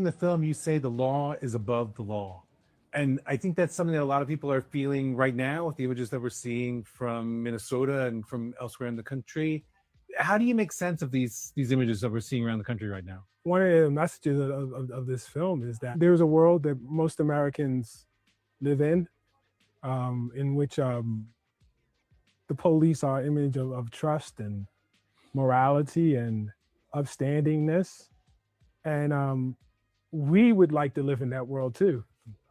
the film, you say the law is above the law. And I think that's something that a lot of people are feeling right now with the images that we're seeing from Minnesota and from elsewhere in the country. How do you make sense of these images that we're seeing around the country right now? One of the messages of this film is that there's a world that most Americans live in which the police are an image of trust and morality and upstandingness. And we would like to live in that world too.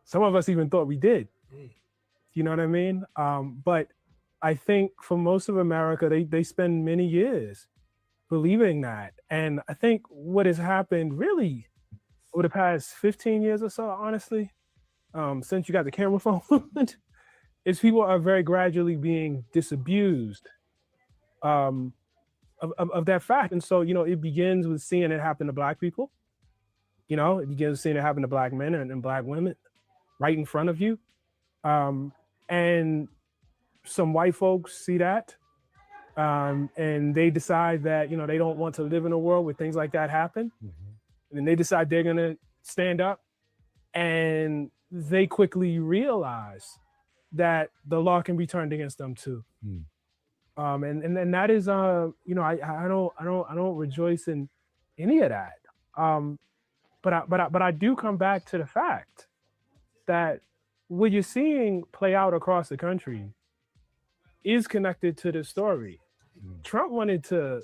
Some of us even thought we did. You know what I mean? But I think for most of America, they spend many years believing that. And I think what has happened really over the past 15 years or so, honestly, since you got the camera phone, is people are very gradually being disabused of that fact. And so, it begins with seeing it happen to Black people. It begins with seeing it happen to Black men and Black women right in front of you. And some white folks see that. And they decide that, they don't want to live in a world where things like that happen. And then they decide they're going to stand up, and they quickly realize that the law can be turned against them too. And that is, I don't rejoice in any of that. But I do come back to the fact that what you're seeing play out across the country is connected to this story. Trump wanted to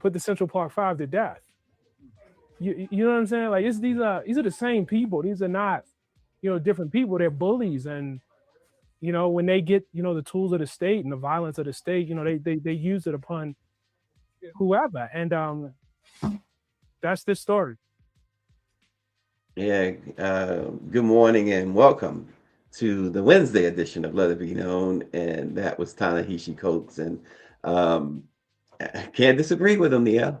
put the Central Park Five to death. You know what I'm saying? Like, these are the same people. These are not, different people. They're bullies. And, when they get, the tools of the state and the violence of the state, they use it upon whoever. And that's this story. Yeah. Good morning and welcome to the Wednesday edition of Let It Be Known. And that was Ta-Nehisi Coates. And I can't disagree with him, Niele.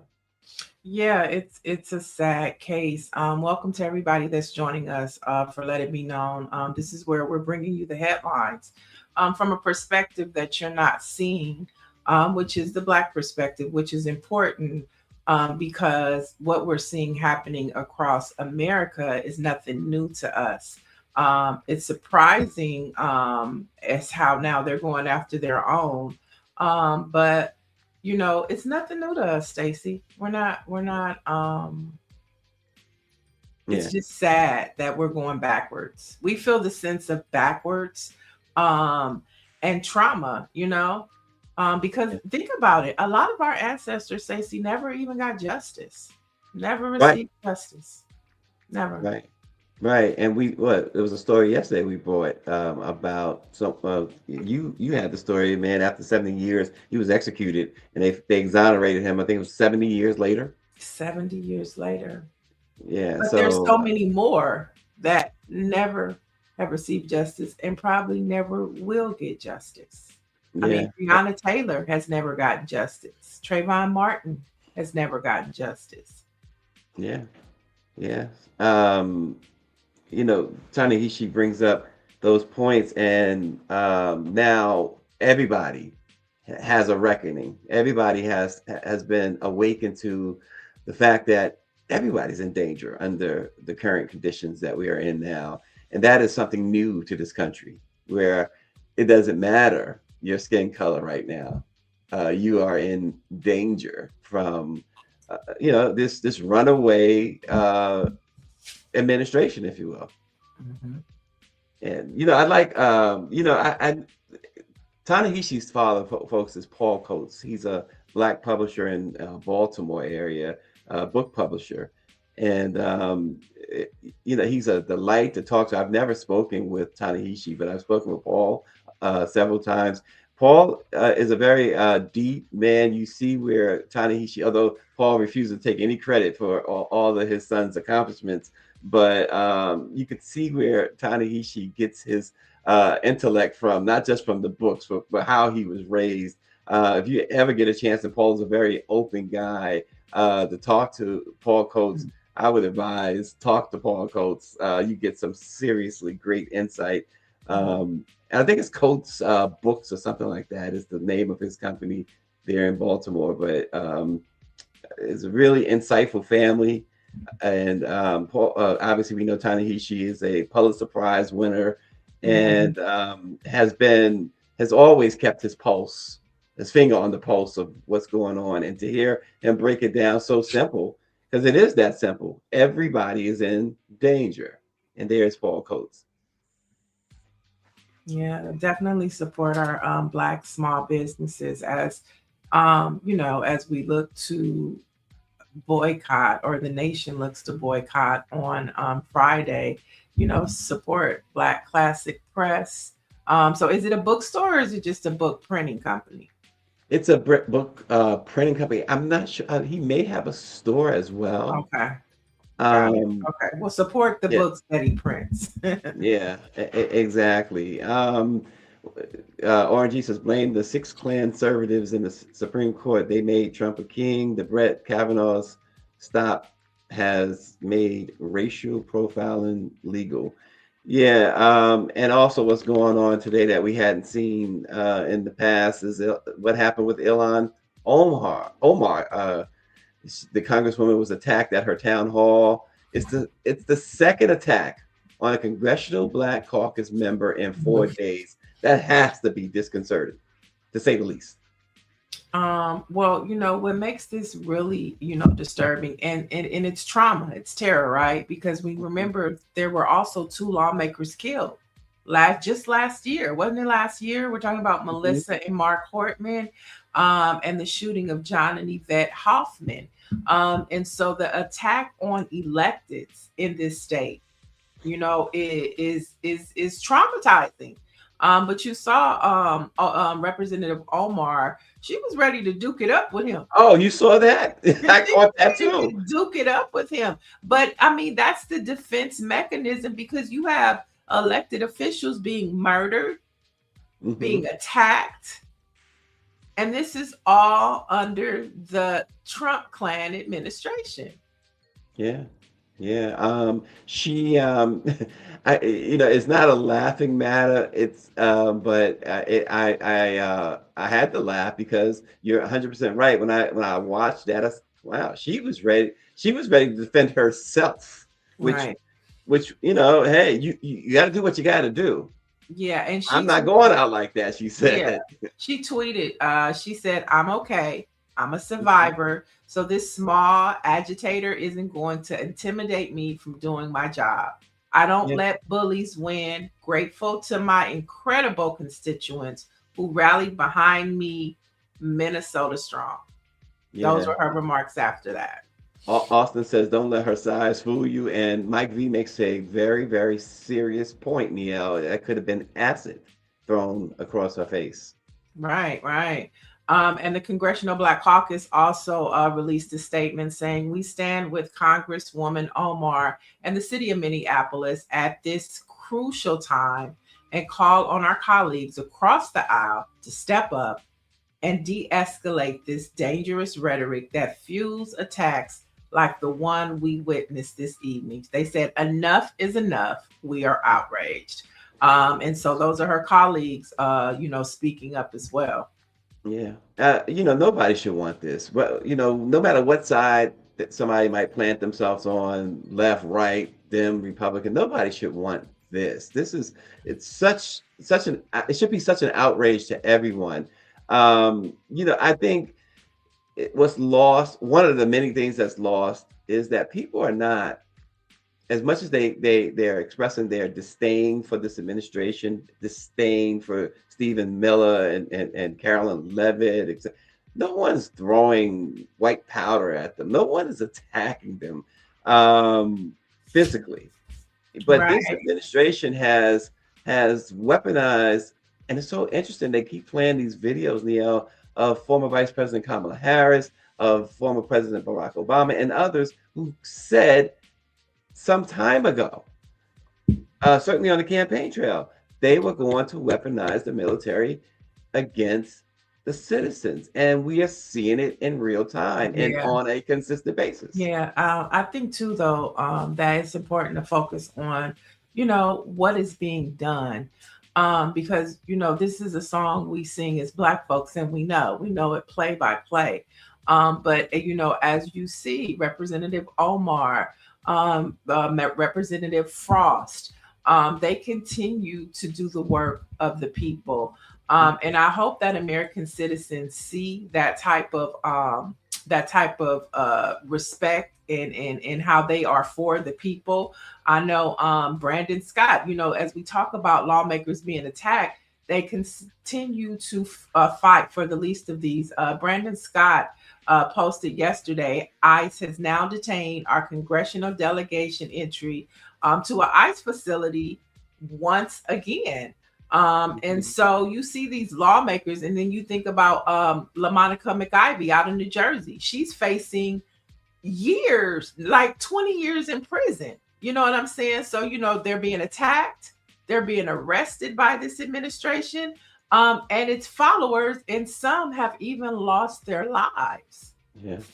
Yeah, it's a sad case. Welcome to everybody that's joining us for Let It Be Known. This is where we're bringing you the headlines from a perspective that you're not seeing, which is the Black perspective, which is important because what we're seeing happening across America is nothing new to us. It's surprising as how now they're going after their own, but it's nothing new to us, Stacy. We're not it's just sad that we're going backwards. We feel the sense of backwards and trauma, because think about it. A lot of our ancestors, Stacy, never even got justice. Never received justice. Never. Right. And it was a story yesterday we brought about some you had the story, man. After 70 years he was executed, and they exonerated him. I think it was 70 years later. 70 years later. Yeah. But there's so many more that never have received justice and probably never will get justice. I mean, Breonna Taylor has never gotten justice. Trayvon Martin has never gotten justice. Yeah. Ta-Nehisi brings up those points, and now everybody has a reckoning. Everybody has been awakened to the fact that everybody's in danger under the current conditions that we are in now. And that is something new to this country, where it doesn't matter your skin color right now. You are in danger from, this runaway administration, if you will. And I like Ta-Nehisi's father, folks, is Paul Coates. He's a Black publisher in Baltimore area, book publisher, and he's a delight to talk to. I've never spoken with Ta-Nehisi, but I've spoken with Paul several times. Paul is a very deep man. You see where Ta-Nehisi, although Paul refuses to take any credit for all of his son's accomplishments, but you could see where Ta-Nehisi gets his intellect from, not just from the books, but how he was raised. If you ever get a chance, and Paul is a very open guy, to talk to Paul Coates, I would advise talk to Paul Coates. You get some seriously great insight. And I think it's Coates Books or something like that is the name of his company there in Baltimore. But it's a really insightful family. And Paul, obviously, we know Ta-Nehisi is a Pulitzer Prize winner, and has always kept his finger on the pulse of what's going on. And to hear him break it down so simple, because it is that simple. Everybody is in danger, and there's Paul Coates. Yeah, definitely support our Black small businesses as as we look to boycott, or the nation looks to boycott on Friday. Support Black Classic Press. So is it a bookstore, or is it just a book printing company? It's a book printing company. I'm not sure. He may have a store as well. Okay, got it. Um, Okay, well, support the yeah, books that he prints. yeah, exactly. RNG says blame the six Klan conservatives in the Supreme Court. They made Trump a king. The Brett Kavanaugh's stop has made racial profiling legal. Yeah, and also what's going on today that we hadn't seen in the past is what happened with Ilhan Omar. The congresswoman was attacked at her town hall. It's the second attack on a congressional Black Caucus member in 4 days. That has to be disconcerting, to say the least. Well, what makes this really, disturbing, and it's trauma, it's terror, right? Because we remember there were also 2 lawmakers killed just last year, wasn't it last year? We're talking about Melissa and Mark Hortman, and the shooting of John and Yvette Hoffman. And so the attack on electeds in this state, is traumatizing. But you saw Representative Omar. She was ready to duke it up with him. Oh, you saw that? I caught that too. Duke it up with him. But I mean, that's the defense mechanism, because you have elected officials being murdered, being attacked. And this is all under the Trump Klan administration. Yeah. Yeah. She it's not a laughing matter. It's but I had to laugh because you're 100% right. When I watched that, wow, she was ready to defend herself, Right. which hey, you got to do what you got to do. Yeah, and I'm not going out like that, she said. Yeah, she tweeted, she said, "I'm okay. I'm a survivor. So this small agitator isn't going to intimidate me from doing my job. I don't let bullies win. Grateful to my incredible constituents who rallied behind me. Minnesota strong." Those were her remarks after that. Austin says, "Don't let her size fool you." And Mike V makes a very, very serious point, Niele. That could have been acid thrown across her face. Right, right. And the Congressional Black Caucus also released a statement saying, "We stand with Congresswoman Omar and the city of Minneapolis at this crucial time and call on our colleagues across the aisle to step up and de-escalate this dangerous rhetoric that fuels attacks like the one we witnessed this evening." They said, "Enough is enough. We are outraged." And so those are her colleagues, speaking up as well. Yeah. Nobody should want this. But, no matter what side that somebody might plant themselves on, left, right, Dem, Republican, nobody should want this. It should be such an outrage to everyone. I think what's lost, one of the many things that's lost is that people are not, as much as they're expressing their disdain for this administration, disdain for Stephen Miller and Carolyn Levitt, no one's throwing white powder at them. No one is attacking them physically. But this administration has weaponized, and it's so interesting. They keep playing these videos, Niele, of former Vice President Kamala Harris, of former President Barack Obama, and others who said some time ago, certainly on the campaign trail, they were going to weaponize the military against the citizens. And we are seeing it in real time and on a consistent basis. Yeah, I think too, though, that it's important to focus on, what is being done. Because, this is a song we sing as Black folks, and we know it play by play. But as you see, Representative Omar, Representative Frost, they continue to do the work of the people. And I hope that American citizens see that type of respect and how they are for the people. I know Brandon Scott, as we talk about lawmakers being attacked, they continue to fight for the least of these. Brandon Scott posted yesterday, ICE has now detained our congressional delegation entry to an ICE facility once again. And so you see these lawmakers, and then you think about LaMonica McIvy out in New Jersey. She's facing years, like 20 years in prison. You know what I'm saying? So, they're being attacked, they're being arrested by this administration, and its followers, and some have even lost their lives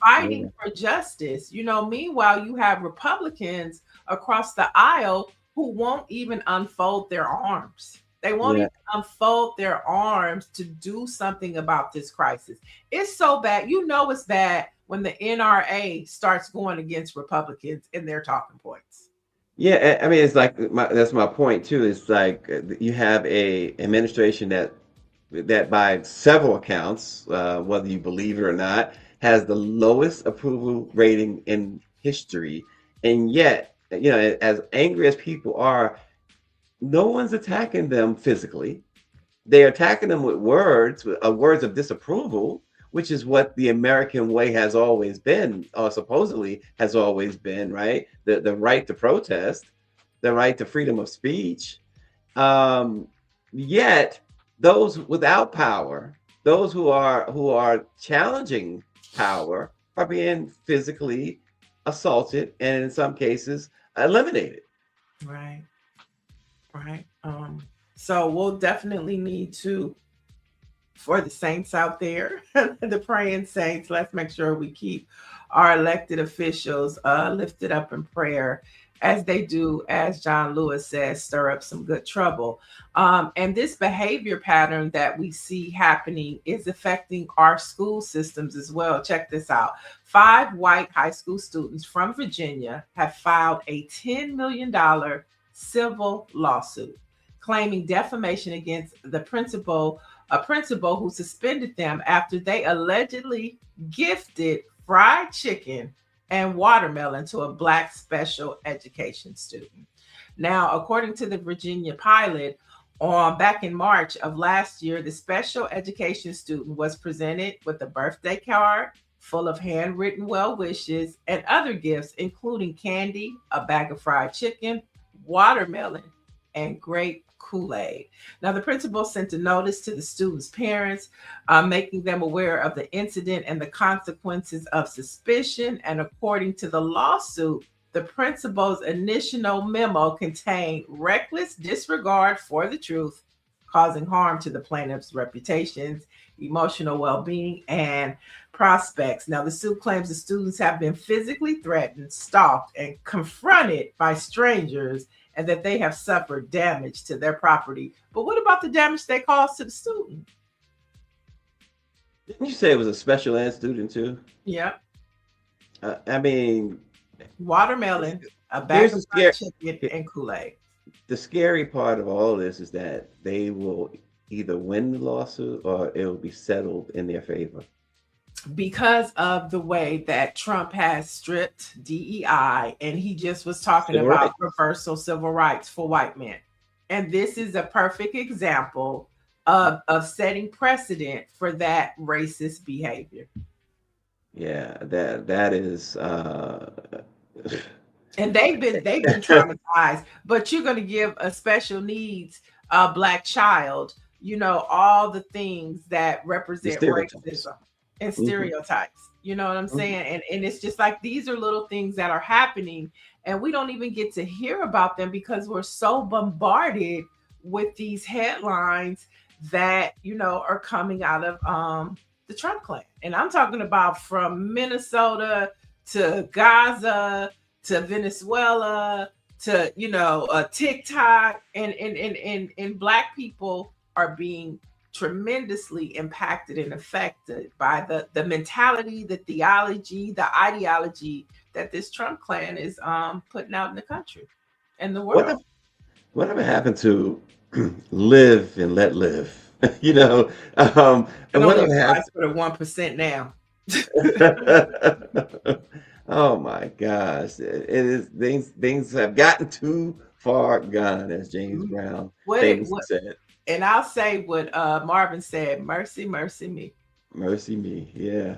fighting for justice. Meanwhile, you have Republicans across the aisle who won't even unfold their arms. They won't even unfold their arms to do something about this crisis. It's so bad. It's bad when the NRA starts going against Republicans in their talking points. Yeah, I mean, it's like that's my point too. It's like you have a administration that by several accounts, whether you believe it or not, has the lowest approval rating in history, and yet, as angry as people are, no one's attacking them physically. They're attacking them with words of disapproval, which is what the American way has always been, or supposedly has always been, right? The right to protest, the right to freedom of speech. Yet those without power, those who are challenging power, are being physically assaulted and in some cases eliminated. Right. So we'll definitely need to, for the saints out there, the praying saints, let's make sure we keep our elected officials lifted up in prayer as they do, as John Lewis says, stir up some good trouble. And this behavior pattern that we see happening is affecting our school systems as well. Check this out. 5 white high school students from Virginia have filed a $10 million civil lawsuit claiming defamation against a principal who suspended them after they allegedly gifted fried chicken and watermelon to a Black special education student. Now, according to the Virginia Pilot, back in March of last year, the special education student was presented with a birthday card full of handwritten well wishes and other gifts, including candy, a bag of fried chicken, watermelon, and grape Kool-Aid. Now, the principal sent a notice to the students' parents, making them aware of the incident and the consequences of suspicion. And according to the lawsuit, the principal's initial memo contained reckless disregard for the truth, causing harm to the plaintiff's reputations, emotional well-being, and prospects. Now, the suit claims the students have been physically threatened, stalked, and confronted by strangers, and that they have suffered damage to their property. But what about the damage they caused to the student? Didn't you say it was a special ed student too? Yeah. I mean, watermelon, a bag of fried chicken, and Kool-Aid. The scary part of all this is that they will either win the lawsuit or it will be settled in their favor. Because of the way that Trump has stripped DEI, and he just was talking about reversal civil rights for white men. And this is a perfect example of setting precedent for that racist behavior. Yeah, that is and they've been traumatized, but you're going to give a special needs Black child, all the things that represent racism and stereotypes. You know what I'm saying? And it's just like, these are little things that are happening, and we don't even get to hear about them because we're so bombarded with these headlines that, are coming out of the Trump clan. And I'm talking about from Minnesota to Gaza to Venezuela to, TikTok, and Black people are being tremendously impacted and affected by the mentality, the theology, the ideology that this Trump clan is putting out in the country and the world. Whatever happened to live and let live? You know, It and only whatever happened. applies for the 1% now. Oh my gosh, it is things have gotten too far gone, as James Brown famously said. And I'll say what Marvin said: "Mercy, mercy me." Mercy me, yeah.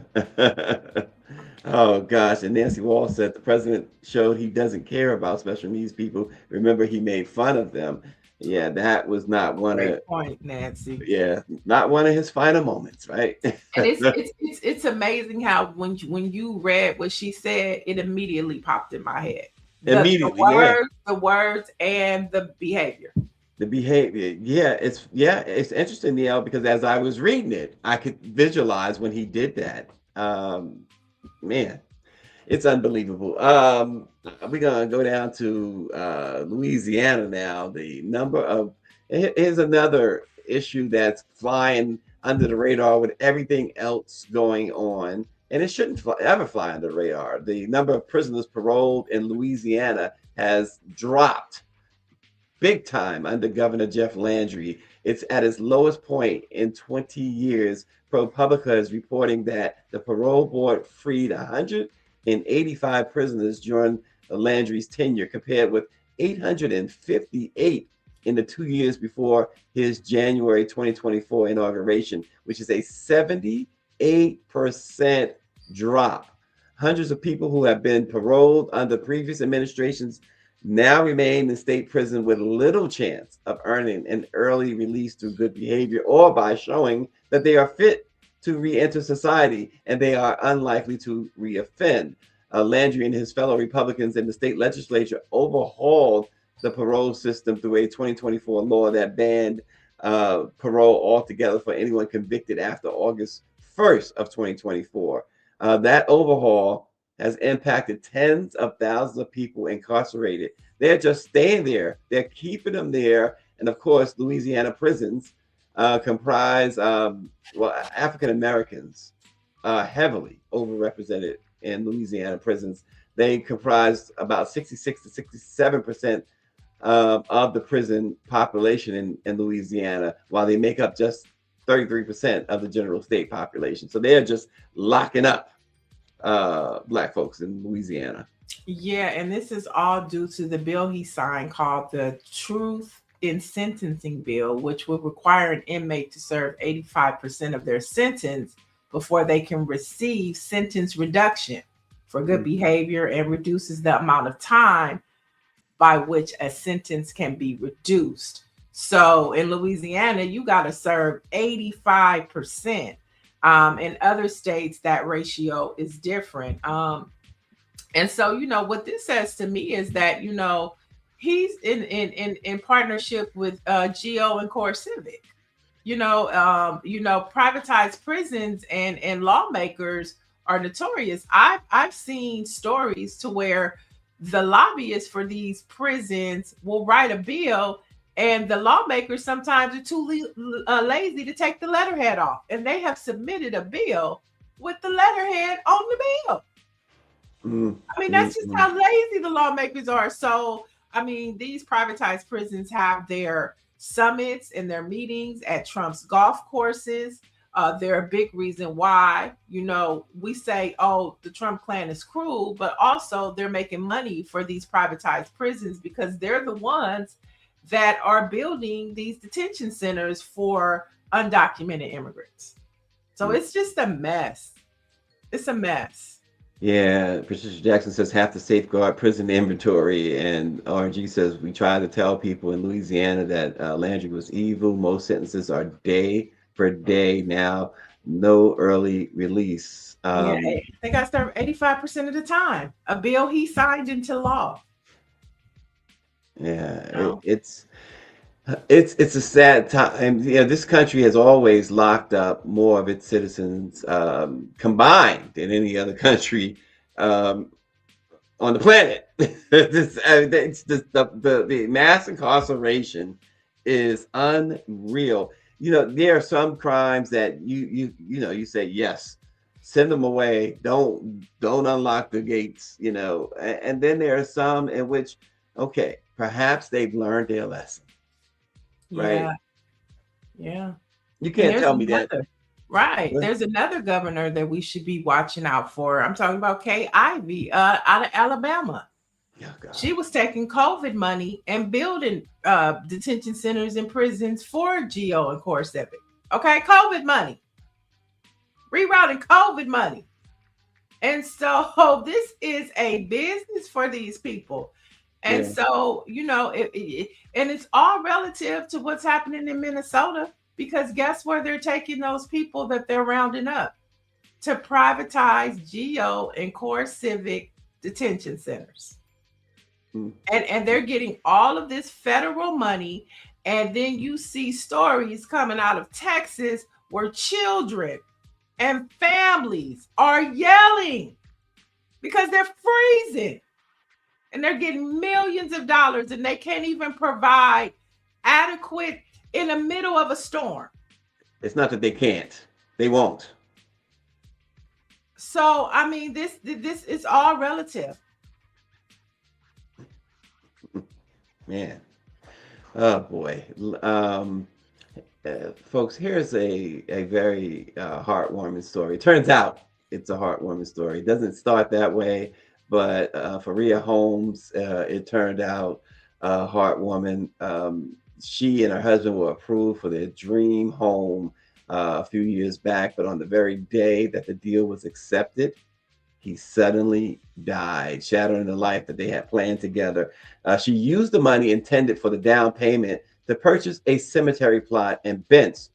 Oh gosh, and Nancy Wall said the president showed he doesn't care about special needs people. Remember, he made fun of them. Yeah, that was not one of Great point, Nancy. yeah, not one of his final moments, right? And it's amazing how when you read what she said, it immediately popped in my head. Immediately, the words, and the behavior. The behavior, it's interesting, Niele, because as I was reading it, I could visualize when he did that. Man, it's unbelievable. We're gonna go down to Louisiana now. The number of here's another issue that's flying under the radar with everything else going on, and it shouldn't ever fly under the radar. The number of prisoners paroled in Louisiana has dropped big time under Governor Jeff Landry. It's at its lowest point in 20 years. ProPublica is reporting that the parole board freed 185 prisoners during Landry's tenure, compared with 858 in the 2 years before his January 2024 inauguration, which is a 78% drop. Hundreds of people who have been paroled under previous administrations now remain in state prison with little chance of earning an early release through good behavior or by showing that they are fit to re-enter society and they are unlikely to reoffend. Landry and his fellow Republicans in the state legislature overhauled the parole system through a 2024 law that banned parole altogether for anyone convicted after August 1st of 2024. That overhaul has impacted tens of thousands of people incarcerated. They're just staying there. They're keeping them there. And of course, Louisiana prisons comprise, African Americans heavily overrepresented in Louisiana prisons. They comprise about 66 to 67% of the prison population in Louisiana, while they make up just 33% of the general state population. So they're just locking up Black folks in Louisiana. Yeah, and this is all due to the bill he signed called the Truth in Sentencing Bill, which would require an inmate to serve 85% of their sentence before they can receive sentence reduction for good behavior, and reduces the amount of time by which a sentence can be reduced. So in Louisiana, you got to serve 85%. In other states, that ratio is different. And so, what this says to me is that, he's in partnership with GO and Core Civic. Privatized prisons and lawmakers are notorious. I've seen stories to where the lobbyists for these prisons will write a bill, and the lawmakers sometimes are too lazy to take the letterhead off, and they have submitted a bill with the letterhead on the bill. I mean, that's just how lazy the lawmakers are. So, I mean, these privatized prisons have their summits and their meetings at Trump's golf courses. They're a big reason why, we say, oh, the Trump clan is cruel, but also they're making money for these privatized prisons because they're the ones that are building these detention centers for undocumented immigrants. So it's just a mess. It's a mess. Yeah, Patricia Jackson says have to safeguard prison inventory, and RG says we tried to tell people in Louisiana that Landry was evil. Most sentences are day for day now, no early release. They got to serve 85% of the time. A bill he signed into law. Yeah, it's a sad time. This country has always locked up more of its citizens combined than any other country on the planet. The mass incarceration is unreal. there are some crimes that you say yes, send them away, don't unlock the gates, and then there are some in which, okay, perhaps they've learned their lesson, right? Yeah, yeah. You And can't there's tell me that. another, right? Well, There's another governor that we should be watching out for. I'm talking about Kay Ivey, out of Alabama. oh God. She was taking COVID money and building detention centers and prisons for Geo and Core Civic. Okay, COVID money, rerouting COVID money. And so this is a business for these people. And Yeah. so, and it's all relative to what's happening in Minnesota, because guess where they're taking those people that they're rounding up to privatize Geo and Core Civic detention centers. Mm. And they're getting all of this federal money. And then you see stories coming out of Texas where children and families are yelling because they're freezing and they're getting millions of dollars and they can't even provide adequate in the middle of a storm. It's not that they can't, they won't. So I mean, this is all relative. Man, oh boy. Folks, here's a very heartwarming story. Turns out it's a heartwarming story. It doesn't start that way, but for Rhea Holmes, it turned out heartwarming. She and her husband were approved for their dream home a few years back, but on the very day that the deal was accepted, he suddenly died, shattering the life that they had planned together. She used the money intended for the down payment to purchase a cemetery plot in Bent's,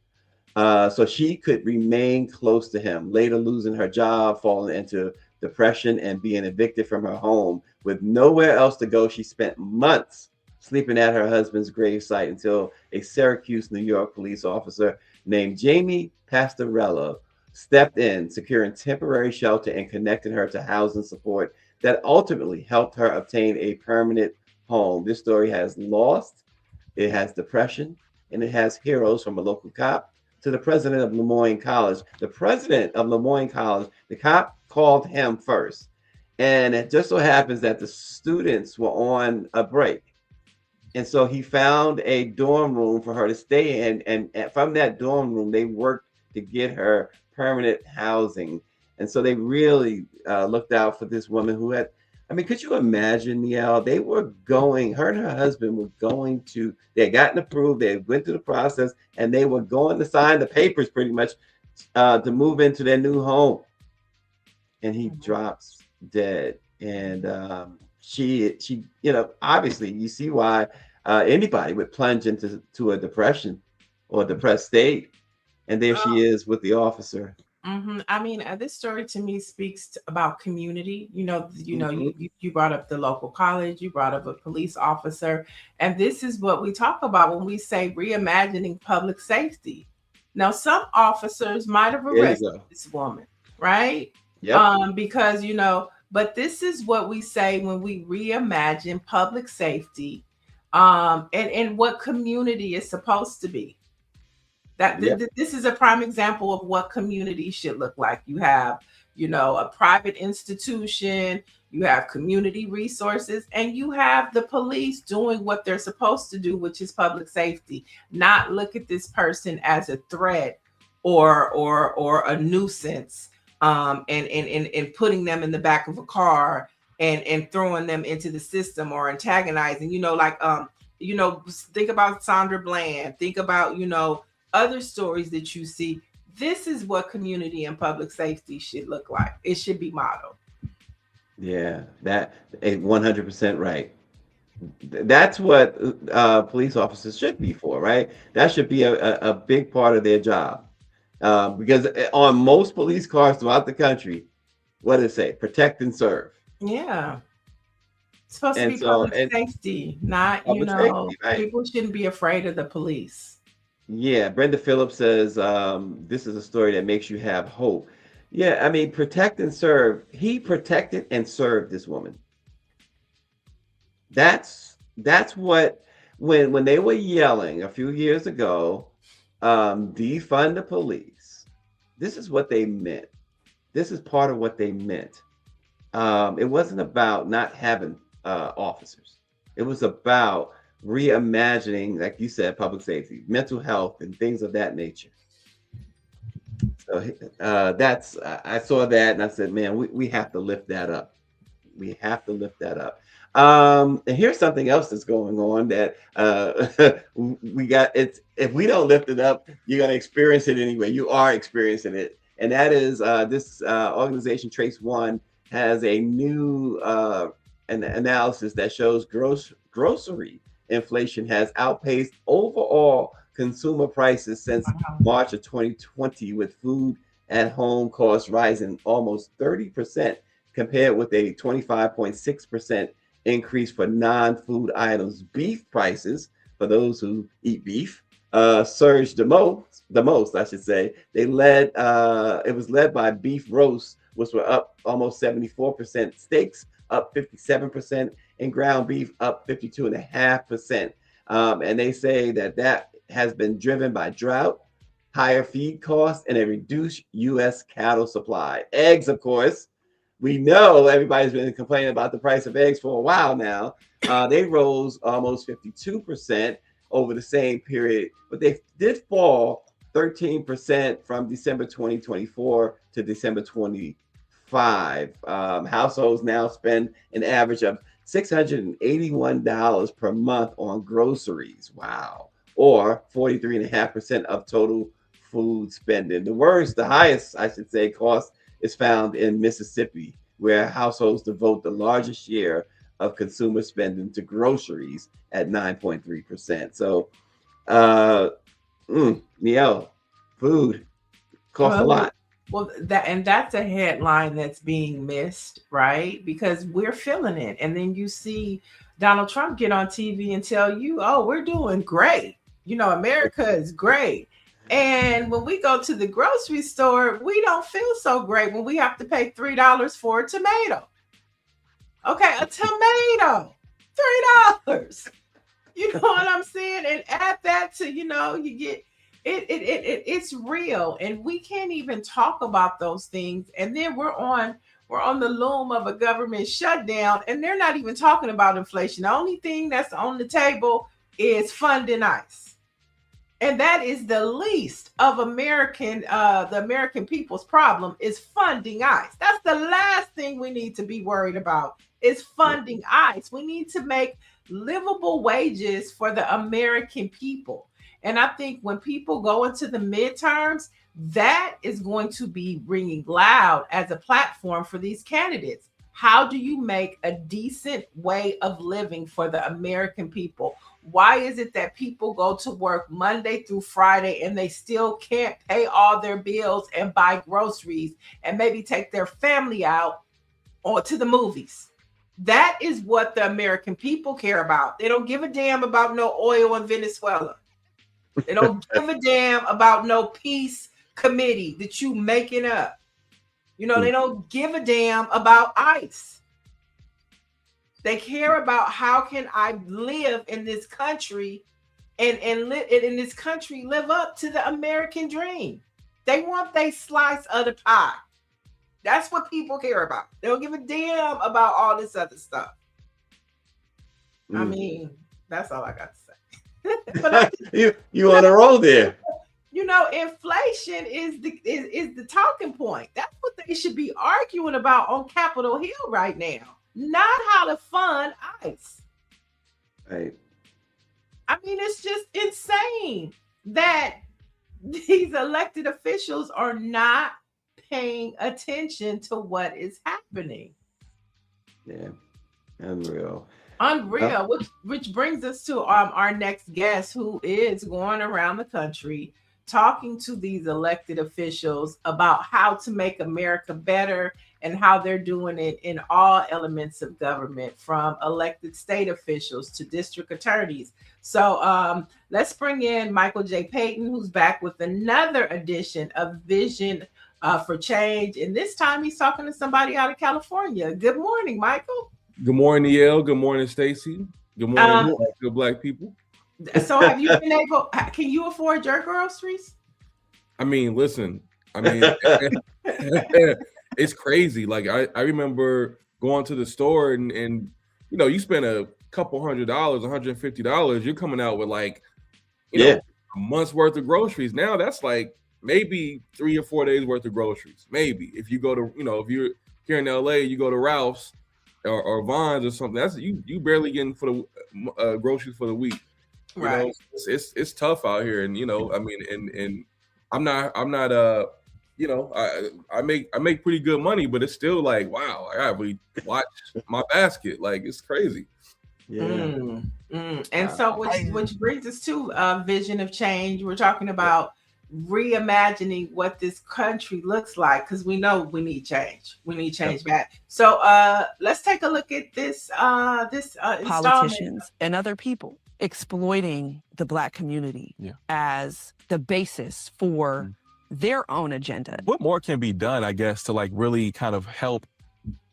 so she could remain close to him. Later, losing her job, falling into depression, and being evicted from her home with nowhere else to go, she spent months sleeping at her husband's gravesite until a Syracuse, New York police officer named Jamie Pastorello stepped in, securing temporary shelter and connecting her to housing support that ultimately helped her obtain a permanent home. This story has lost, it has depression, and it has heroes, from a local cop to the president of Lemoyne College. The president of Lemoyne College, the cop called him first. And it just so happens that the students were on a break. And so he found a dorm room for her to stay in. And from that dorm room, they worked to get her permanent housing. And so they really looked out for this woman who had, I mean, could you imagine, Niele? They were going, her and her husband were going to, they had gotten approved, they went through the process, and they were going to sign the papers pretty much to move into their new home. And he drops dead. And she, obviously you see why anybody would plunge into a depression or depressed state. And there she is with the officer. Mm-hmm. I mean, this story to me speaks about community. Mm-hmm. You brought up the local college, you brought up a police officer, and this is what we talk about when we say reimagining public safety. Now, some officers might have arrested this woman, right? Yep. Because but this is what we say when we reimagine public safety, and what community is supposed to be. This is a prime example of what community should look like. You have, a private institution, you have community resources, and you have the police doing what they're supposed to do, which is public safety. Not look at this person as a threat or a nuisance, and putting them in the back of a car and throwing them into the system or antagonizing. Think about Sandra Bland. Think about other stories that you see. This is what community and public safety should look like. It should be modeled. Yeah, that 100% right. That's what police officers should be for, right? That should be a big part of their job. Because on most police cars throughout the country, what does it say? Protect and serve. Yeah. It's supposed to be public safety, not, safety, right? People shouldn't be afraid of the police. Yeah, Brenda Phillips says, this is a story that makes you have hope. Yeah, I mean, protect and serve. He protected and served this woman. That's what, when they were yelling a few years ago, defund the police. This is what they meant. This is part of what they meant. It wasn't about not having officers. It was about reimagining, like you said, public safety, mental health, and things of that nature. So that's, I saw that and I said, man, we have to lift that up. We have to lift that up. And here's something else that's going on that we got. It's, if we don't lift it up, you're going to experience it anyway. You are experiencing it. And that is this organization, Trace One, has a new an analysis that shows grocery inflation has outpaced overall consumer prices since March of 2020, with food at home costs rising almost 30%, compared with a 25.6% increase for non-food items. Beef prices, for those who eat beef, surged the most, I should say. They led, it was led by beef roasts, which were up almost 74%, steaks up 57%, and ground beef up 52.5%. And they say that has been driven by drought, higher feed costs, and a reduced U.S. cattle supply. Eggs, of course, we know everybody's been complaining about the price of eggs for a while now. They rose almost 52% over the same period, but they did fall 13% from December 2024 to December 25. Households now spend an average of $681 per month on groceries. Wow. Or 43.5% of total food spending. The highest, I should say, cost is found in Mississippi, where households devote the largest share of consumer spending to groceries at 9.3%. So, Niele, food costs a lot. Well, that's a headline that's being missed, right? Because we're feeling it. And then you see Donald Trump get on TV and tell you, oh, we're doing great. You know, America is great. And when we go to the grocery store, we don't feel so great when we have to pay $3 for a tomato. Okay, a tomato, $3. You know what I'm saying? And add that to, you know, you get it's real, and we can't even talk about those things. And then we're on the loom of a government shutdown, and they're not even talking about inflation. The only thing that's on the table is funding ICE. And that is the least of the American people's problem, is funding ICE. That's the last thing we need to be worried about, is funding ICE. We need to make livable wages for the American people. And I think when people go into the midterms, that is going to be ringing loud as a platform for these candidates. How do you make a decent way of living for the American people? Why is it that people go to work Monday through Friday and they still can't pay all their bills and buy groceries and maybe take their family out or to the movies? That is what the American people care about. They don't give a damn about no oil in Venezuela. They don't give a damn about no peace committee that you making up. You know, they don't give a damn about ICE. They care about how can I live in this country and live in this country, live up to the American dream. They want their slice of the pie. That's what people care about. They don't give a damn about all this other stuff. I mean, that's all I got to say. But you on a roll there. You know, inflation is the talking point. That's what they should be arguing about on Capitol Hill right now, not how to fund ICE. Right. I mean, it's just insane that these elected officials are not paying attention to what is happening. Yeah, unreal. Which brings us to our next guest, who is going around the country talking to these elected officials about how to make America better and how they're doing it in all elements of government, from elected state officials to district attorneys. So let's bring in Michael J. Payton, who's back with another edition of Vision for Change. And this time he's talking to somebody out of California. Good morning, Michael. Good morning, Niele. Good morning, Stacy. Good morning, good Black people. So have you been able? Can you afford your groceries? I mean, listen. I mean, it's crazy. Like I remember going to the store and you know, you spend a couple $100, $150, you're coming out with like, you know, a month's worth of groceries. Now that's like maybe 3 or 4 days worth of groceries. Maybe if you go to, you know, if you're here in LA, you go to Ralph's or Vons or something. That's you barely getting for the groceries for the week. You Right. know, it's tough out here, and you know, I mean, and I'm not you know, I make pretty good money, but it's still like, wow, I gotta really watch my basket. Like it's crazy. Yeah. And so which brings us to a vision of change. We're talking about reimagining what this country looks like, because we know we need change. We need change back. So let's take a look at this politicians and other people exploiting the Black community as the basis for their own agenda. What more can be done, I guess, to like really kind of help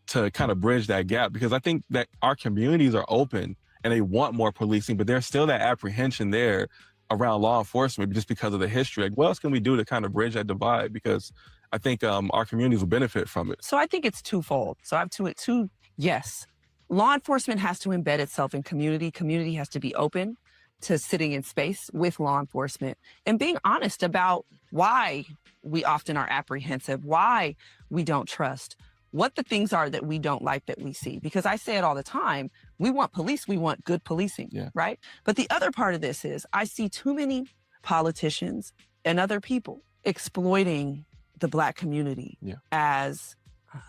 to kind of bridge that gap? Because I think that our communities are open and they want more policing, but there's still that apprehension there around law enforcement just because of the history. Like, what else can we do to kind of bridge that divide? Because I think our communities will benefit from it. So I think it's twofold. So I have two. Yes, law enforcement has to embed itself in community. Community has to be open to sitting in space with law enforcement and being honest about why we often are apprehensive, why we don't trust, what the things are that we don't like that we see. Because I say it all the time, we want police, we want good policing, right? But the other part of this is I see too many politicians and other people exploiting the Black community as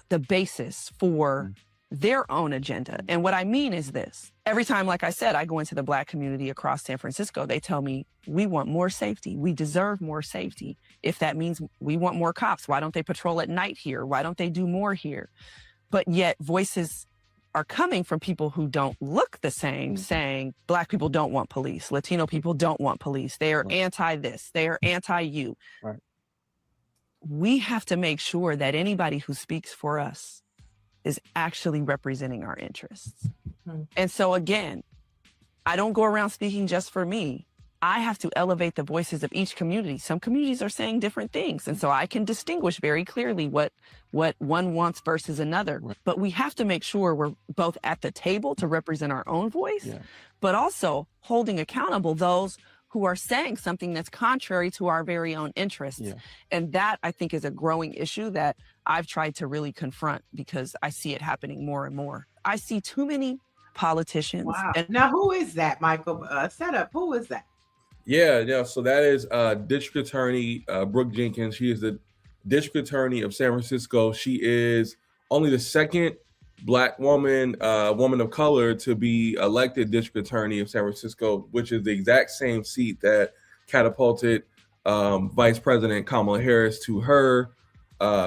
the basis for their own agenda. And what I mean is this. Every time, like I said, I go into the Black community across San Francisco, they tell me, we want more safety. We deserve more safety. If that means we want more cops, why don't they patrol at night here? Why don't they do more here? But yet voices are coming from people who don't look the same, saying Black people don't want police. Latino people don't want police. They are anti this. They are anti you. We have to make sure that anybody who speaks for us is actually representing our interests. And so again, I don't go around speaking just for me. I have to elevate the voices of each community. Some communities are saying different things. And so I can distinguish very clearly what one wants versus another. But we have to make sure we're both at the table to represent our own voice, but also holding accountable those who are saying something that's contrary to our very own interests. And that, I think, is a growing issue that I've tried to really confront because I see it happening more and more. I see too many politicians. Wow. Now, who is that, Michael? Set up. Who is that? Yeah. So that is District Attorney Brooke Jenkins. She is the District Attorney of San Francisco. She is only the second Black woman, woman of color to be elected District Attorney of San Francisco, which is the exact same seat that catapulted Vice President Kamala Harris to her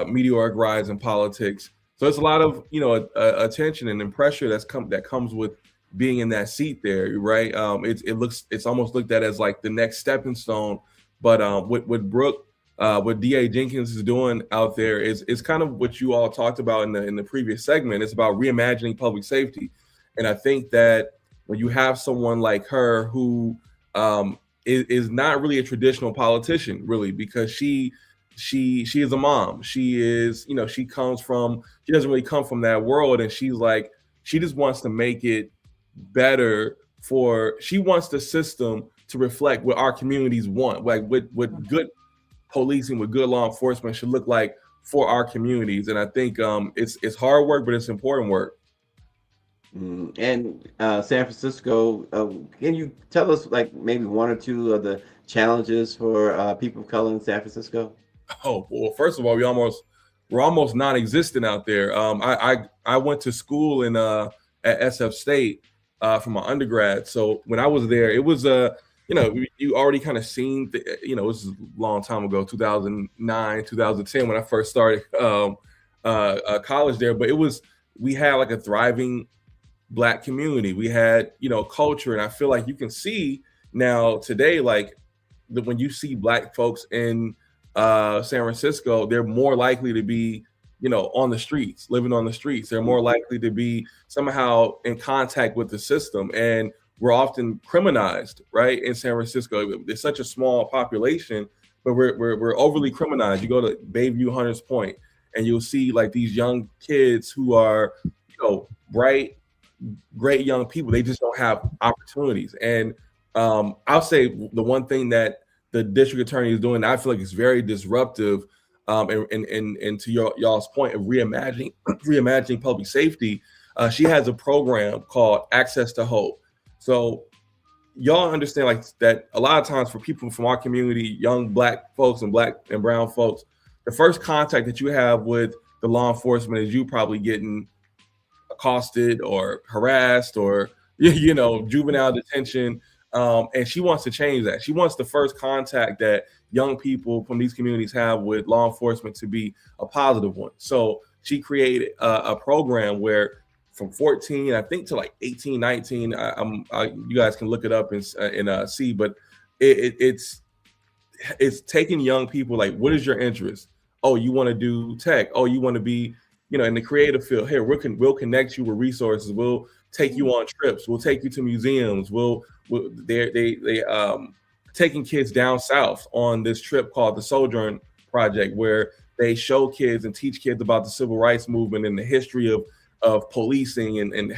meteoric rise in politics. So it's a lot of, you know, attention and pressure that comes with being in that seat there, right? It's almost looked at as like the next stepping stone. But with Brooke, what DA Jenkins is doing out there is kind of what you all talked about in the previous segment. It's about reimagining public safety. And I think that when you have someone like her who is not really a traditional politician, really, because she is a mom. She is, you know, she doesn't really come from that world. And she's like, she just wants to make it better she wants the system to reflect what our communities want, like what good policing, with good law enforcement should look like for our communities. And I think it's hard work, but it's important work. And San Francisco, can you tell us like maybe one or two of the challenges for people of color in San Francisco? Oh, well, first of all, we're almost non-existent out there. I went to school at SF State for my undergrad. So when I was there, it was you know, you already kind of seen, you know, this is a long time ago, 2009, 2010, when I first started college there. But we had like a thriving Black community. We had, you know, culture. And I feel like you can see now today, like when you see Black folks in San Francisco, they're more likely to be, you know, on the streets, living on the streets. They're more likely to be somehow in contact with the system. And we're often criminalized, right? In San Francisco, it's such a small population, but we're overly criminalized. You go to Bayview Hunters Point, and you'll see like these young kids who are, bright, great young people. They just don't have opportunities. And I'll say the one thing that the district attorney is doing, I feel like it's very disruptive. And to y'all's point of reimagining public safety, she has a program called Access to Hope. So y'all understand like that a lot of times for people from our community, young Black folks and Black and brown folks, the first contact that you have with the law enforcement is you probably getting accosted or harassed or juvenile detention. And she wants to change that. She wants the first contact that young people from these communities have with law enforcement to be a positive one. So she created a program where from 14, I think, to like 18, 19, you guys can look it up and see, but it's taking young people like, what is your interest? Oh, you want to do tech? Oh, you want to be, in the creative field? Here, we'll connect you with resources. We'll take you on trips. We'll take you to museums. They taking kids down south on this trip called the Sojourn Project, where they show kids and teach kids about the civil rights movement and the history of policing and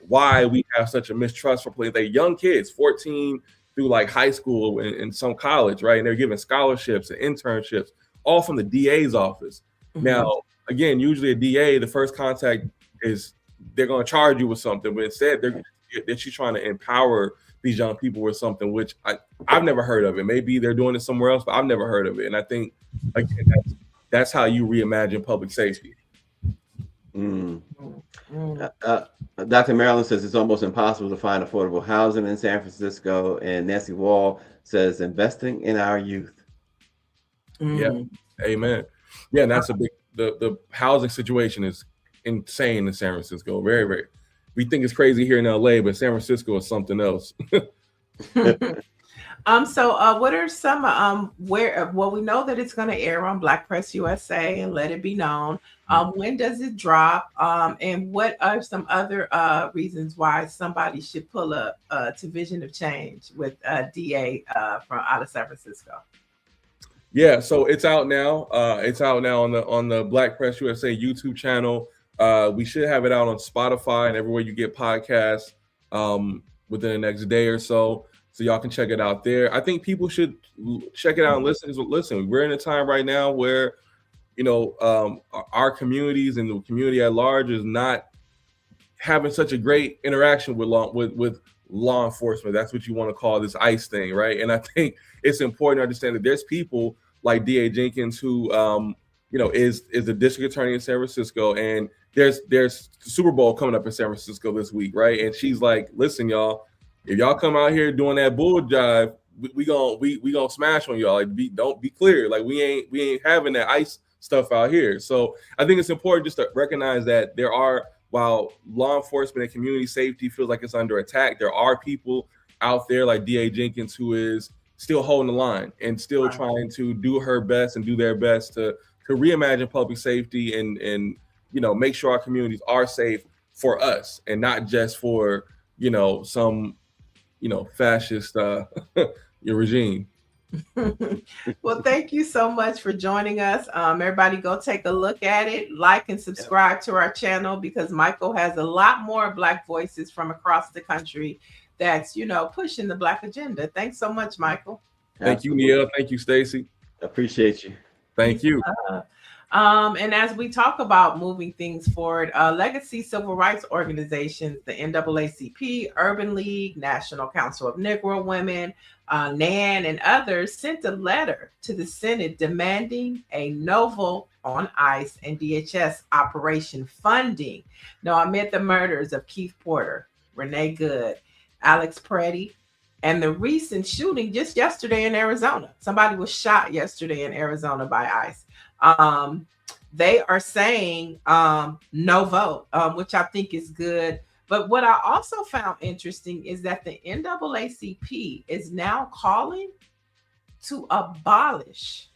why we have such a mistrust for police. They're young kids, 14 through like high school and some college, right? And they're given scholarships and internships, all from the DA's office. Mm-hmm. Now, again, usually a DA, the first contact is they're going to charge you with something, but instead that she's trying to empower these young people with something, which I've never heard of it. Maybe they're doing it somewhere else, but I've never heard of it. And I think, again, that's how you reimagine public safety. Dr. Marilyn says it's almost impossible to find affordable housing in San Francisco. And Nancy Wall says investing in our youth. Yeah, amen. Yeah, and that's a big, the housing situation is insane in San Francisco. Very, very. We think it's crazy here in LA, but San Francisco is something else. So what are some we know that it's going to air on Black Press USA and Let It Be Known. When does it drop? And what are some other reasons why somebody should pull up to Vision of Change with DA from out of San Francisco? Yeah, so it's out now. It's out now on the Black Press USA YouTube channel. We should have it out on Spotify and everywhere you get podcasts within the next day or so. So y'all can check it out there. I think people should check it out and listen. Listen, we're in a time right now where, our communities and the community at large is not having such a great interaction with law enforcement. That's what you want to call this ICE thing, right? And I think it's important to understand that there's people like DA Jenkins who, is the district attorney in San Francisco, and there's the Super Bowl coming up in San Francisco this week, right? And she's like, listen, y'all, if y'all come out here doing that bull jive, we gonna smash on y'all. Like, don't be clear. Like, we ain't having that ICE stuff out here. So I think it's important just to recognize that while law enforcement and community safety feels like it's under attack, there are people out there like DA Jenkins who is still holding the line and still trying to do her best and do their best to reimagine public safety and make sure our communities are safe for us and not just for some fascist regime. Well, thank you so much for joining us. Everybody go take a look at it, like and subscribe to our channel, because Michael has a lot more Black voices from across the country that's pushing the Black agenda. Thanks so much, Michael. Thank you, Niele. Thank you, Stacy. Appreciate you. Thank you. And as we talk about moving things forward, legacy civil rights organizations, the NAACP, Urban League, National Council of Negro Women, NAN, and others sent a letter to the Senate demanding a no vote on ICE and DHS operation funding. Now, amid the murders of Keith Porter, Renee Good, Alex Preddy, and the recent shooting just yesterday in Arizona, somebody was shot yesterday in Arizona by ICE. They are saying no vote, which I think is good. But what I also found interesting is that the NAACP is now calling to abolish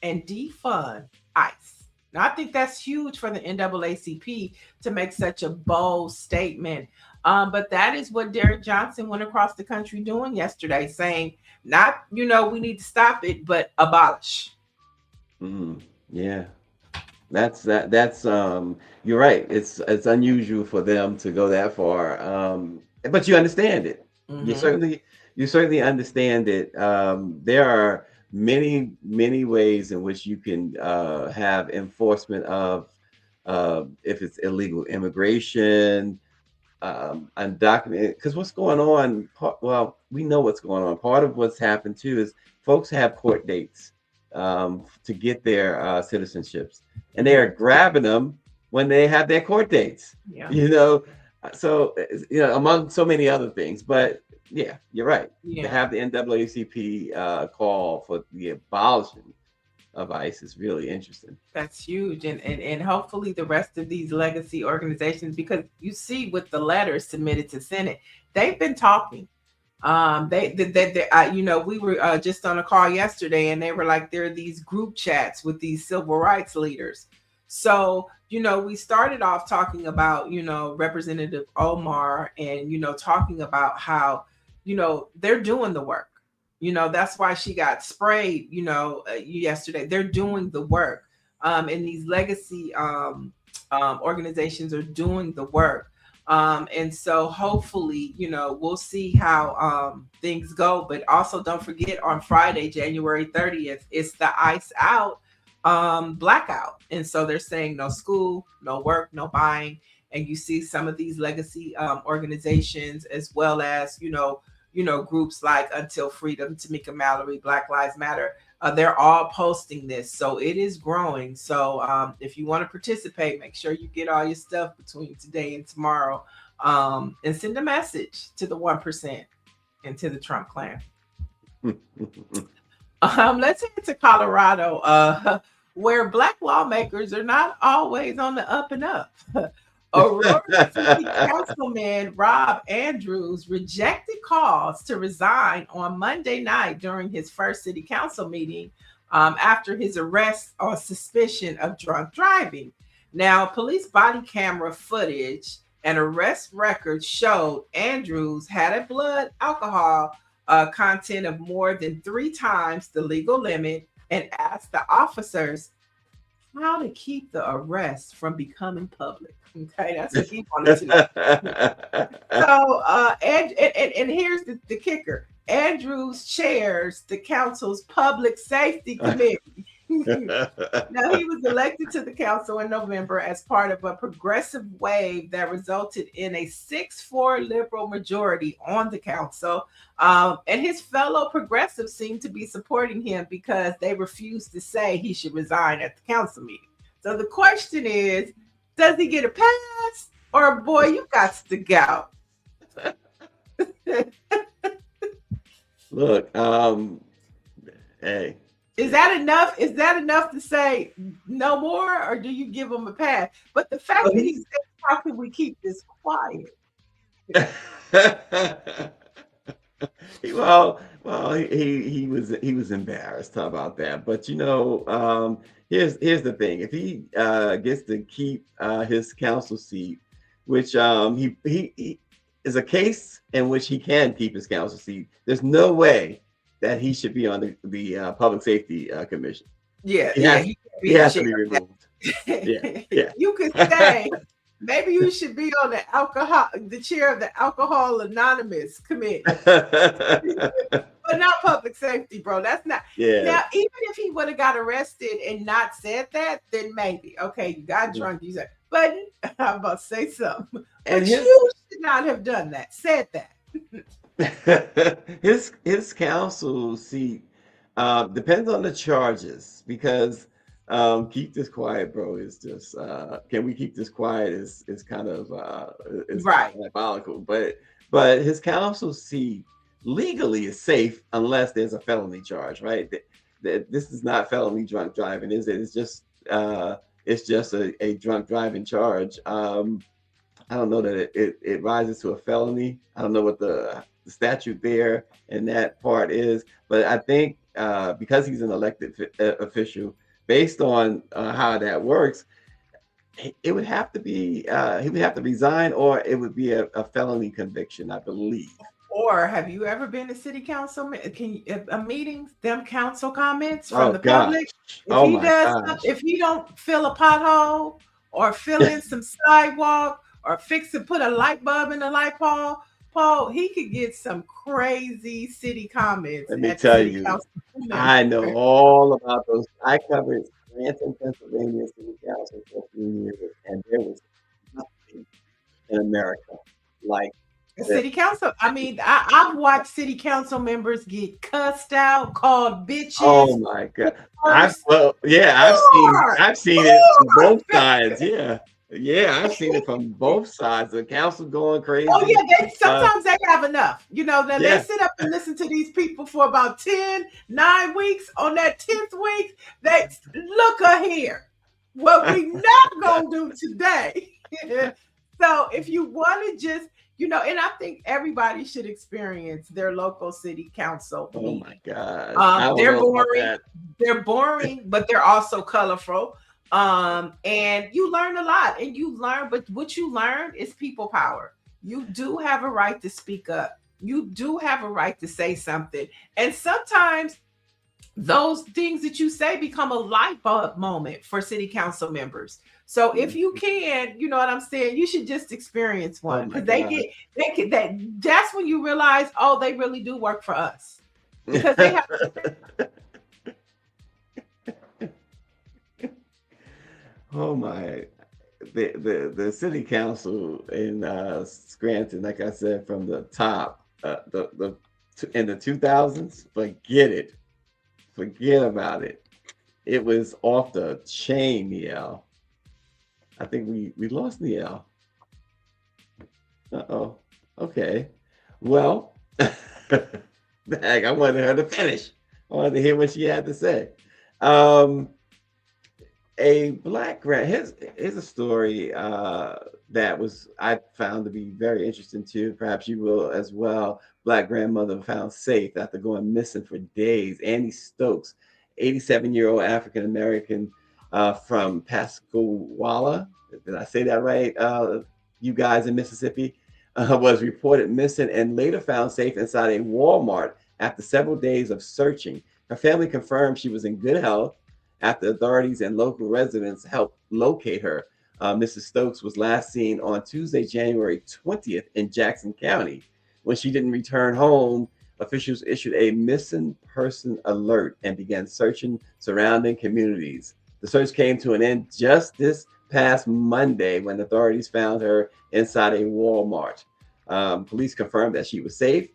and defund ICE. Now, I think that's huge for the NAACP to make such a bold statement. But that is what Derek Johnson went across the country doing yesterday, saying, not, we need to stop it, but abolish. Yeah. That's you're right. It's unusual for them to go that far. But you understand it. You certainly understand it. There are many ways in which you can have enforcement of if it's illegal immigration, undocumented. Because what's going on? Well, we know what's going on. Part of what's happened too is folks have court dates to get their citizenships, and they are grabbing them when they have their court dates. Yeah. So among so many other things. But yeah, you're right. Yeah. To have the NAACP call for the abolition of ICE is really interesting. That's huge, and hopefully the rest of these legacy organizations, because you see with the letters submitted to Senate, they've been talking. We were just on a call yesterday, and they were like, there are these group chats with these civil rights leaders. So, we started off talking about, Representative Omar, and, talking about how, they're doing the work. That's why she got sprayed, yesterday. They're doing the work. And these legacy organizations are doing the work. And so hopefully, we'll see how things go. But also don't forget, on Friday, January 30th, it's the ICE out blackout. And so they're saying no school, no work, no buying. And you see some of these legacy organizations, as well as, groups like Until Freedom, Tamika Mallory, Black Lives Matter, they're all posting this. So it is growing. So if you want to participate, make sure you get all your stuff between today and tomorrow, and send a message to the 1% and to the Trump clan. Let's head to Colorado, where Black lawmakers are not always on the up and up. Aurora City Councilman Rob Andrews rejected calls to resign on Monday night during his first city council meeting after his arrest on suspicion of drunk driving. Now, police body camera footage and arrest records showed Andrews had a blood alcohol content of more than 3 times the legal limit, and asked the officers how to keep the arrest from becoming public. Okay, that's what he wanted to know. So, and here's the kicker. Andrews chairs the council's public safety committee. Now, he was elected to the council in November as part of a progressive wave that resulted in a 6-4 liberal majority on the council. And his fellow progressives seem to be supporting him because they refused to say he should resign at the council meeting. So the question is, does he get a pass, or boy, you got to go? Look, hey. Is that enough? Is that enough to say no more, or do you give him a pass? But the fact that he said, how can we keep this quiet? Well, he was embarrassed about that. But here's the thing: if he gets to keep his council seat, which he is a case in which he can keep his council seat, there's no way that he should be on the Public Safety Commission. Yeah, he has to be removed. Yeah. You could say maybe you should be on the chair of the Alcohol Anonymous Committee, but not public safety, bro. That's not. Yeah. Now, even if he would have got arrested and not said that, then maybe okay, you got drunk. You said, but I'm about to say something. And you should not have done that. Said that. his council seat depends on the charges, because keep this quiet, bro, is just can we keep this quiet is kind of is right, diabolical. But his council seat legally is safe unless there's a felony charge, right? This is not felony drunk driving, is it? It's just a drunk driving charge. I don't know that it rises to a felony. I don't know what the statute there and that part is, but I think because he's an elected official, based on how that works, it would have to be he would have to resign, or it would be a felony conviction, I believe. Or have you ever been to city council a meeting, them council comments from Oh the gosh. public? If Oh he my does, gosh. if he don't fill a pothole or fill in some sidewalk or put a light bulb in the light pole, he could get some crazy city comments Let me at the tell city you, council. I know all about those. I covered Scranton, Pennsylvania City Council for a few years, and there was nothing in America like The this. city council. I mean, I've watched city council members get cussed out, called bitches. Oh my God. I've seen it from both sides. Yeah, I've seen it from both sides. The council going crazy. Oh yeah, sometimes they have enough. You know, that Yeah. they sit up and listen to these people for about 9 weeks. On that 10th week, they look here. What we not gonna do today. So if you want to just, and I think everybody should experience their local city council Oh meeting. my God. They're boring. They're boring, but they're also colorful. And you learn a lot, but what you learn is people power. You do have a right to speak up. You do have a right to say something. And sometimes those things that you say become a light bulb moment for city council members. So if you can, you know what I'm saying, you should just experience one, because that's when you realize, oh, they really do work for us, because they have. Oh my, the city council in Scranton, like I said, from the top, in the 2000s, forget about it. It was off the chain, Niele. I think we lost Niele. Uh-oh. Okay. Well, heck, I wanted her to finish. I wanted to hear what she had to say. A black here's a story that I found to be very interesting too. Perhaps you will as well. Black grandmother found safe after going missing for days. Annie Stokes, 87-year-old African American from Pascagoula. Did I say that right? You guys in Mississippi, was reported missing and later found safe inside a Walmart after several days of searching. Her family confirmed she was in good health after authorities and local residents helped locate her. Mrs. Stokes was last seen on Tuesday, January 20th in Jackson County. When she didn't return home, officials issued a missing person alert and began searching surrounding communities. The search came to an end just this past Monday when authorities found her inside a Walmart. Police confirmed that she was safe,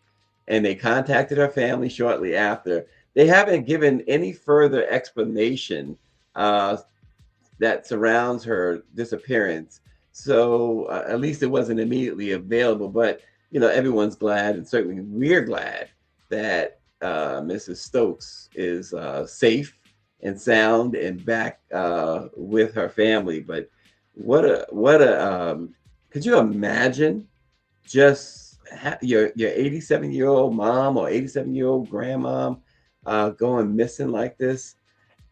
and they contacted her family shortly after. They haven't given any further explanation that surrounds her disappearance. So at least it wasn't immediately available, but everyone's glad, and certainly we're glad that Mrs. Stokes is safe and sound and back with her family. But what a could you imagine just your 87-year-old mom or 87-year-old grandmom going missing like this?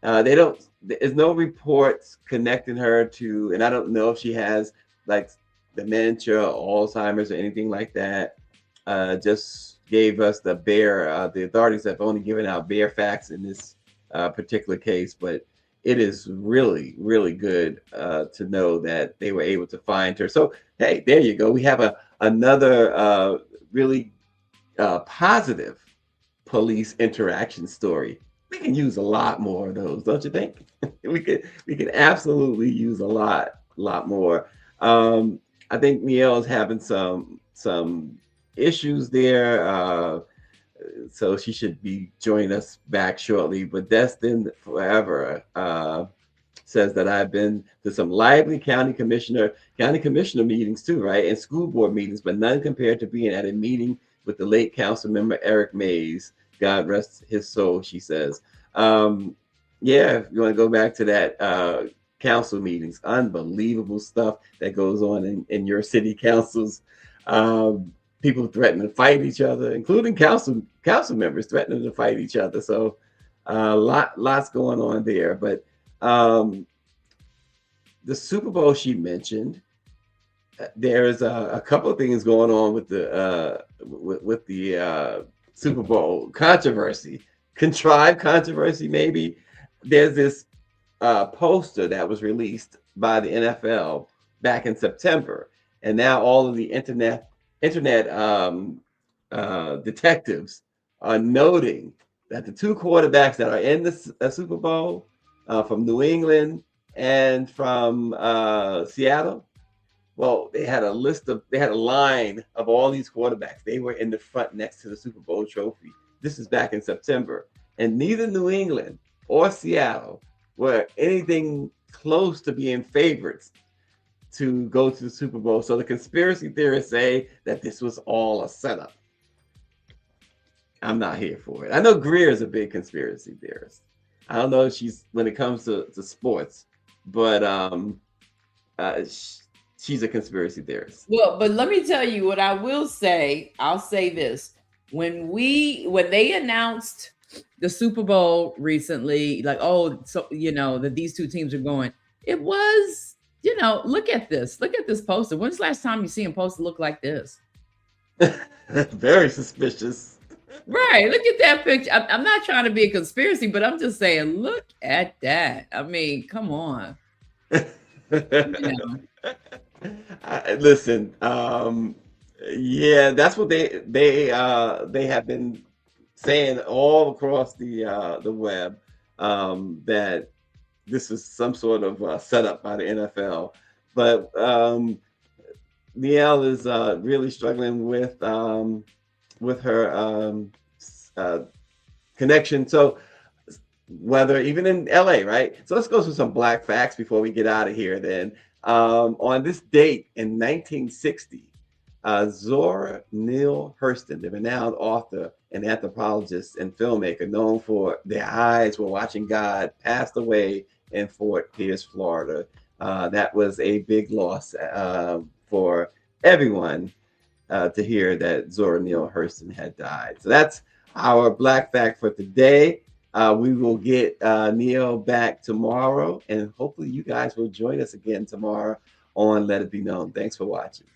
There's no reports connecting her to, and I don't know if she has like dementia or Alzheimer's or anything like that. Just gave us the authorities have only given out bare facts in this particular case, but it is really, really good to know that they were able to find her. So, hey, there you go. We have another really positive police interaction story. We can use a lot more of those, don't you think? we could absolutely use a lot more. I think Niele's having some issues there, so she should be joining us back shortly. But Destin Forever says that I've been to some lively county commissioner meetings too, right, and school board meetings, but none compared to being at a meeting with the late council member Eric Mays. God rest his soul, she says. Yeah, if you want to go back to that council meetings, unbelievable stuff that goes on in your city councils. People threatening to fight each other, including council members threatening to fight each other. So lots going on there. But The Super Bowl she mentioned, there's a couple of things going on with the Super Bowl controversy, contrived controversy maybe. There's this poster that was released by the NFL back in September, and now all of the internet detectives are noting that the two quarterbacks that are in the Super Bowl from New England and from Seattle, well, they had a line of all these quarterbacks. They were in the front next to the Super Bowl trophy. This is back in September, and neither New England or Seattle were anything close to being favorites to go to the Super Bowl. So the conspiracy theorists say that this was all a setup. I'm not here for it. I know Greer is a big conspiracy theorist. I don't know if she's, when it comes to sports, but she's a conspiracy theorist. Well, but let me tell you what I will say. I'll say this. When they announced the Super Bowl recently, like, oh, so that these two teams are going, it was, look at this poster. When's the last time you see a poster look like this? Very suspicious. Right. Look at that picture. I'm not trying to be a conspiracy, but I'm just saying, look at that. I mean, come on. Listen, yeah, that's what they have been saying all across the web, that this is some sort of setup by the NFL. But Niele is really struggling with her connection. So whether even in LA, right? So let's go through some black facts before we get out of here then. On this date in 1960, Zora Neale Hurston, the renowned author and anthropologist and filmmaker known for Their Eyes Were Watching God, passed away in Fort Pierce, Florida. That was a big loss for everyone to hear that Zora Neale Hurston had died. So that's our black fact for today. We will get Niele back tomorrow, and hopefully you guys will join us again tomorrow on Let It Be Known. Thanks for watching.